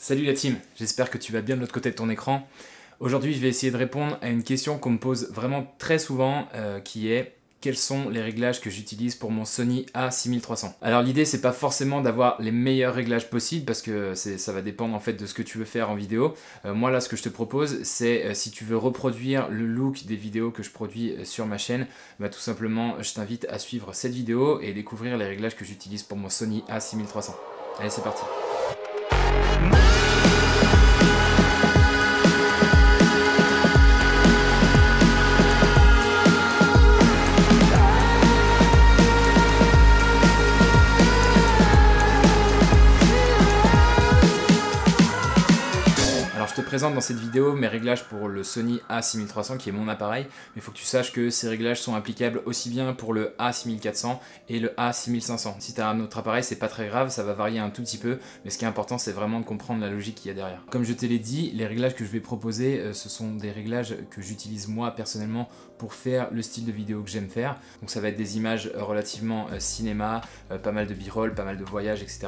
Salut la team, j'espère que tu vas bien de l'autre côté de ton écran. Aujourd'hui, je vais essayer de répondre à une question qu'on me pose vraiment très souvent, qui est quels sont les réglages que j'utilise pour mon Sony A6300. Alors l'idée, c'est pas forcément d'avoir les meilleurs réglages possibles parce que ça va dépendre en fait de ce que tu veux faire en vidéo. Moi là, ce que je te propose, c'est si tu veux reproduire le look des vidéos que je produis sur ma chaîne, bah, tout simplement, je t'invite à suivre cette vidéo et découvrir les réglages que j'utilise pour mon Sony A6300. Allez, c'est parti. Je te présente dans cette vidéo mes réglages pour le Sony A6300 qui est mon appareil, mais il faut que tu saches que ces réglages sont applicables aussi bien pour le A6400 et le A6500. Si tu as un autre appareil, c'est pas très grave, ça va varier un tout petit peu, mais ce qui est important, c'est vraiment de comprendre la logique qu'il y a derrière. Comme je te l'ai dit, les réglages que je vais proposer, ce sont des réglages que j'utilise moi personnellement pour faire le style de vidéo que j'aime faire. Donc ça va être des images relativement cinéma, pas mal de b-roll, pas mal de voyages, etc.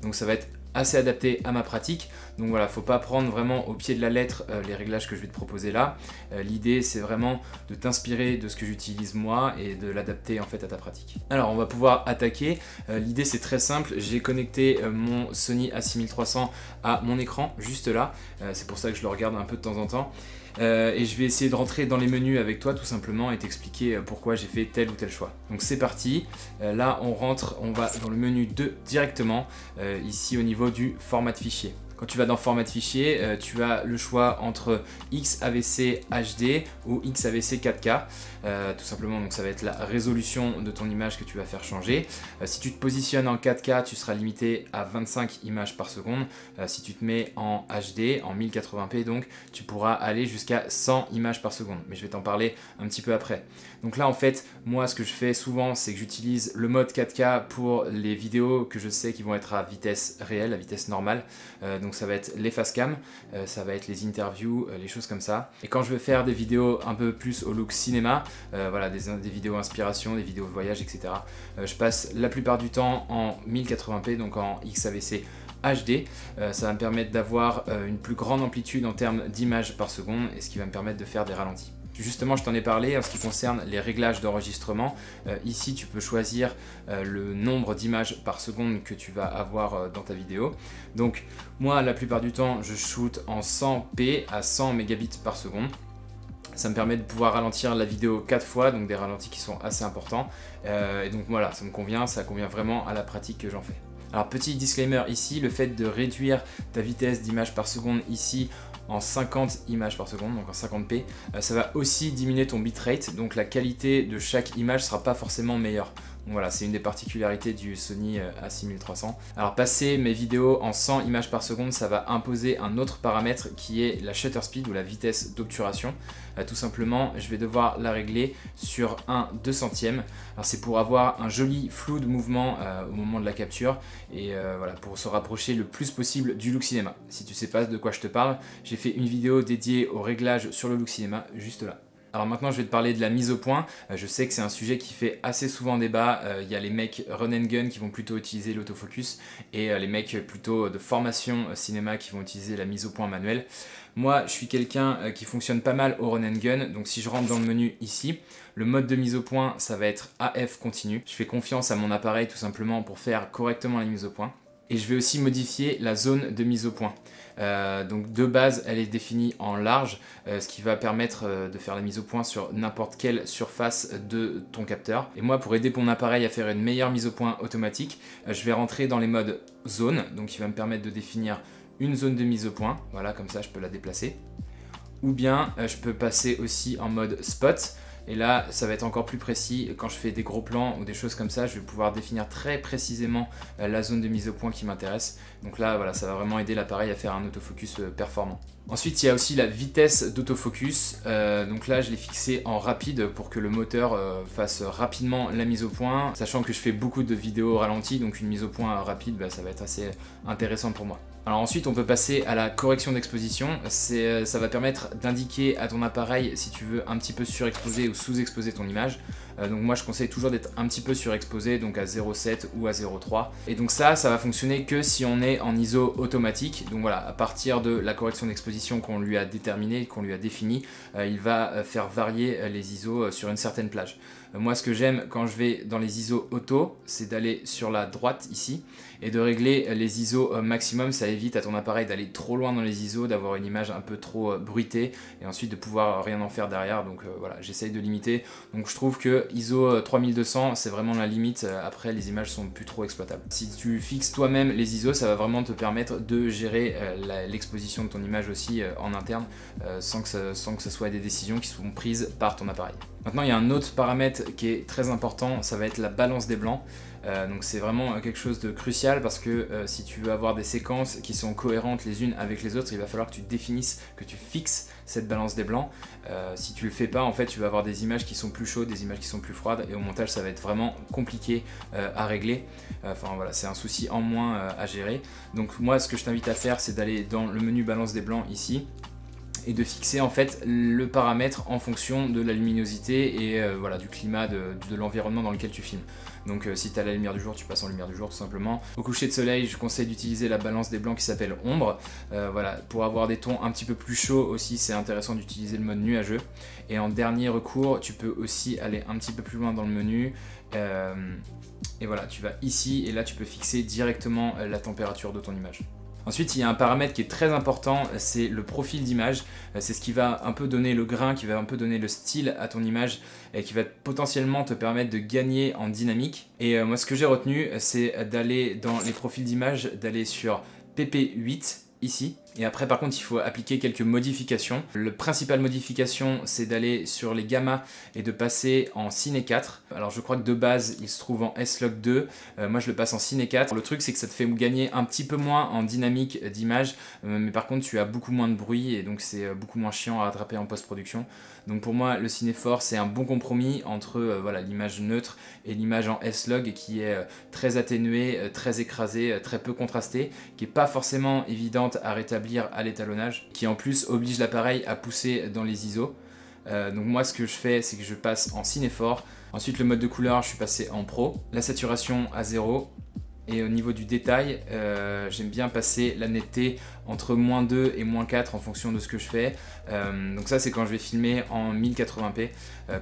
Donc ça va être assez adapté à ma pratique. Donc voilà, faut pas prendre vraiment au pied de la lettre les réglages que je vais te proposer là. L'idée, c'est vraiment de t'inspirer de ce que j'utilise moi et de l'adapter en fait à ta pratique. Alors on va pouvoir attaquer. L'idée, c'est très simple. J'ai connecté mon Sony A6300 à mon écran juste là. C'est pour ça que je le regarde un peu de temps en temps. Et je vais essayer de rentrer dans les menus avec toi tout simplement et t'expliquer pourquoi j'ai fait tel ou tel choix. Donc c'est parti, là on va dans le menu 2 directement, ici au niveau du format de fichier. Quand tu vas dans format de fichier, tu as le choix entre XAVC HD ou XAVC 4K. Tout simplement, donc ça va être la résolution de ton image que tu vas faire changer. Si tu te positionnes en 4K, tu seras limité à 25 images par seconde. Si tu te mets en HD, en 1080p, donc tu pourras aller jusqu'à 100 images par seconde. Mais je vais t'en parler un petit peu après. Donc là, en fait, moi, ce que je fais souvent, c'est que j'utilise le mode 4K pour les vidéos que je sais qui vont être à vitesse réelle, à vitesse normale. Donc ça va être les face cam, ça va être les interviews, les choses comme ça. Et quand je veux faire des vidéos un peu plus au look cinéma, voilà, des vidéos inspiration, des vidéos voyage, etc. Je passe la plupart du temps en 1080p, donc en XAVC HD. Ça va me permettre d'avoir une plus grande amplitude en termes d'images par seconde et ce qui va me permettre de faire des ralentis. Justement, je t'en ai parlé en ce qui concerne les réglages d'enregistrement. Ici, tu peux choisir le nombre d'images par seconde que tu vas avoir dans ta vidéo. Donc, moi, la plupart du temps, je shoot en 100p à 100 mégabits par seconde. Ça me permet de pouvoir ralentir la vidéo 4 fois, donc des ralentis qui sont assez importants. Et donc voilà, ça me convient, ça convient vraiment à la pratique que j'en fais. Alors, petit disclaimer ici, le fait de réduire ta vitesse d'image par seconde ici en 50 images par seconde, donc en 50p, ça va aussi diminuer ton bitrate, donc la qualité de chaque image sera pas forcément meilleure. Donc voilà, c'est une des particularités du Sony A6300. Alors passer mes vidéos en 100 images par seconde, ça va imposer un autre paramètre qui est la shutter speed ou la vitesse d'obturation. Tout simplement, je vais devoir la régler sur 1/200e. Alors c'est pour avoir un joli flou de mouvement au moment de la capture et voilà, pour se rapprocher le plus possible du look cinéma. Si tu sais pas de quoi je te parle, j'ai fait une vidéo dédiée au réglage sur le look cinéma juste là. Alors maintenant, je vais te parler de la mise au point. Je sais que c'est un sujet qui fait assez souvent débat. Il y a les mecs run and gun qui vont plutôt utiliser l'autofocus et les mecs plutôt de formation cinéma qui vont utiliser la mise au point manuelle. Moi, je suis quelqu'un qui fonctionne pas mal au run and gun. Donc si je rentre dans le menu ici, le mode de mise au point, ça va être AF continu. Je fais confiance à mon appareil tout simplement pour faire correctement la mise au point. Et je vais aussi modifier la zone de mise au point. Donc de base, elle est définie en large, ce qui va permettre de faire la mise au point sur n'importe quelle surface de ton capteur. Et moi, pour aider mon appareil à faire une meilleure mise au point automatique, je vais rentrer dans les modes zone, donc qui va me permettre de définir une zone de mise au point. Voilà, comme ça, je peux la déplacer. Ou bien, je peux passer aussi en mode spot. Et là, ça va être encore plus précis. Quand je fais des gros plans ou des choses comme ça, je vais pouvoir définir très précisément la zone de mise au point qui m'intéresse. Donc là, voilà, ça va vraiment aider l'appareil à faire un autofocus performant. Ensuite, il y a aussi la vitesse d'autofocus. Donc là, je l'ai fixé en rapide pour que le moteur fasse rapidement la mise au point. Sachant que je fais beaucoup de vidéos ralenties, donc une mise au point rapide, ça va être assez intéressant pour moi. Alors ensuite, on peut passer à la correction d'exposition. Ça va permettre d'indiquer à ton appareil si tu veux un petit peu surexposer ou sous-exposer ton image. Donc moi je conseille toujours d'être un petit peu surexposé, donc à 0,7 ou à 0,3. Et donc ça va fonctionner que si on est en ISO automatique. Donc voilà, à partir de la correction d'exposition qu'on lui a déterminée, qu'on lui a définie, il va faire varier les ISO sur une certaine plage. Moi ce que j'aime quand je vais dans les ISO auto, c'est d'aller sur la droite ici et de régler les ISO maximum. Ça évite à ton appareil d'aller trop loin dans les ISO, d'avoir une image un peu trop bruitée et ensuite de pouvoir rien en faire derrière. Donc voilà, j'essaye de limiter. Donc je trouve que ISO 3200 c'est vraiment la limite. Après les images sont plus trop exploitables. Si tu fixes toi-même les ISO, ça va vraiment te permettre de gérer l'exposition de ton image aussi en interne sans que ce soit des décisions qui sont prises par ton appareil. Maintenant il y a un autre paramètre qui est très important, ça va être la balance des blancs. Donc c'est vraiment quelque chose de crucial parce que si tu veux avoir des séquences qui sont cohérentes les unes avec les autres, il va falloir que tu définisses, que tu fixes cette balance des blancs. Si tu le fais pas, en fait tu vas avoir des images qui sont plus chaudes, des images qui sont plus froides et au montage ça va être vraiment compliqué à régler. Enfin voilà, c'est un souci en moins à gérer. Donc moi ce que je t'invite à faire, c'est d'aller dans le menu balance des blancs ici et de fixer en fait le paramètre en fonction de la luminosité et voilà, du climat, de l'environnement dans lequel tu filmes. Donc si tu as la lumière du jour, tu passes en lumière du jour tout simplement. Au coucher de soleil, je conseille d'utiliser la balance des blancs qui s'appelle ombre. Voilà, pour avoir des tons un petit peu plus chauds aussi, c'est intéressant d'utiliser le mode nuageux. Et en dernier recours, tu peux aussi aller un petit peu plus loin dans le menu. Et voilà, tu vas ici et là tu peux fixer directement la température de ton image. Ensuite, il y a un paramètre qui est très important, c'est le profil d'image. C'est ce qui va un peu donner le grain, qui va un peu donner le style à ton image et qui va potentiellement te permettre de gagner en dynamique. Et moi, ce que j'ai retenu, c'est d'aller dans les profils d'image, d'aller sur PP8 ici. Et après par contre il faut appliquer quelques modifications. La principale modification c'est d'aller sur les gammas et de passer en Cine 4. Alors je crois que de base il se trouve en S-Log 2, moi je le passe en Cine 4. Le truc c'est que ça te fait gagner un petit peu moins en dynamique d'image, mais par contre tu as beaucoup moins de bruit et donc c'est beaucoup moins chiant à rattraper en post-production. Donc pour moi le Cine 4 c'est un bon compromis entre voilà, l'image neutre et l'image en S-Log qui est très atténuée, très écrasée, très peu contrastée, qui n'est pas forcément évidente à rétablir à l'étalonnage, qui en plus oblige l'appareil à pousser dans les ISO. Donc moi ce que je fais c'est que je passe en Cine 4. Ensuite le mode de couleur je suis passé en Pro, la saturation à 0 et au niveau du détail j'aime bien passer la netteté entre -2 et -4 en fonction de ce que je fais. Donc ça c'est quand je vais filmer en 1080p.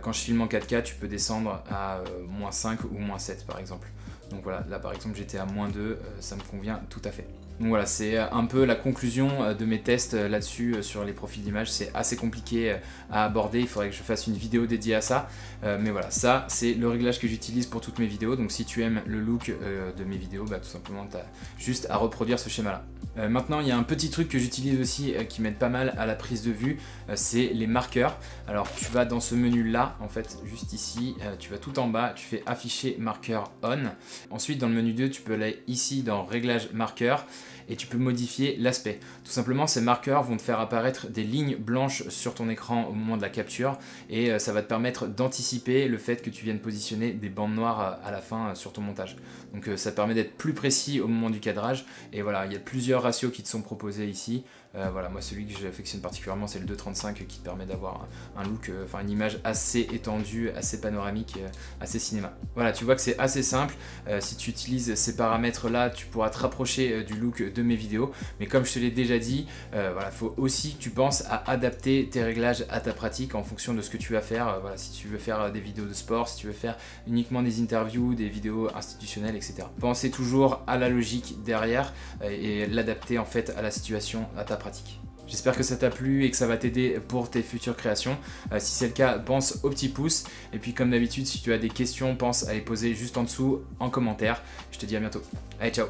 Quand je filme en 4K tu peux descendre à -5 ou -7 par exemple. Donc voilà, là par exemple j'étais à -2, ça me convient tout à fait. Donc voilà, c'est un peu la conclusion de mes tests là-dessus sur les profils d'image. C'est assez compliqué à aborder, il faudrait que je fasse une vidéo dédiée à ça. Mais voilà, ça c'est le réglage que j'utilise pour toutes mes vidéos. Donc si tu aimes le look de mes vidéos, bah, tout simplement tu as juste à reproduire ce schéma-là. Maintenant il y a un petit truc que j'utilise aussi qui m'aide pas mal à la prise de vue, c'est les marqueurs. Alors tu vas dans ce menu là, en fait juste ici, tu vas tout en bas, tu fais afficher marqueur on. Ensuite dans le menu 2 tu peux aller ici dans réglage marqueur et tu peux modifier l'aspect. Tout simplement ces marqueurs vont te faire apparaître des lignes blanches sur ton écran au moment de la capture et ça va te permettre d'anticiper le fait que tu viennes positionner des bandes noires à la fin sur ton montage. Donc ça te permet d'être plus précis au moment du cadrage et voilà, il y a plusieurs ratios qui te sont proposés ici. Voilà, moi celui que j'affectionne particulièrement c'est le 2.35 qui te permet d'avoir un look, enfin une image assez étendue, assez panoramique, assez cinéma. Voilà, tu vois que c'est assez simple. Si tu utilises ces paramètres là, tu pourras te rapprocher du look de mes vidéos. Mais comme je te l'ai déjà dit, voilà, faut aussi que tu penses à adapter tes réglages à ta pratique en fonction de ce que tu vas faire. Voilà, si tu veux faire des vidéos de sport, si tu veux faire uniquement des interviews, des vidéos institutionnelles, etc. Pensez toujours à la logique derrière et l'adapter en fait à la situation, à ta pratique. J'espère que ça t'a plu et que ça va t'aider pour tes futures créations. Si c'est le cas, pense au petit pouce. Et puis comme d'habitude, si tu as des questions, pense à les poser juste en dessous en commentaire. Je te dis à bientôt. Allez, ciao!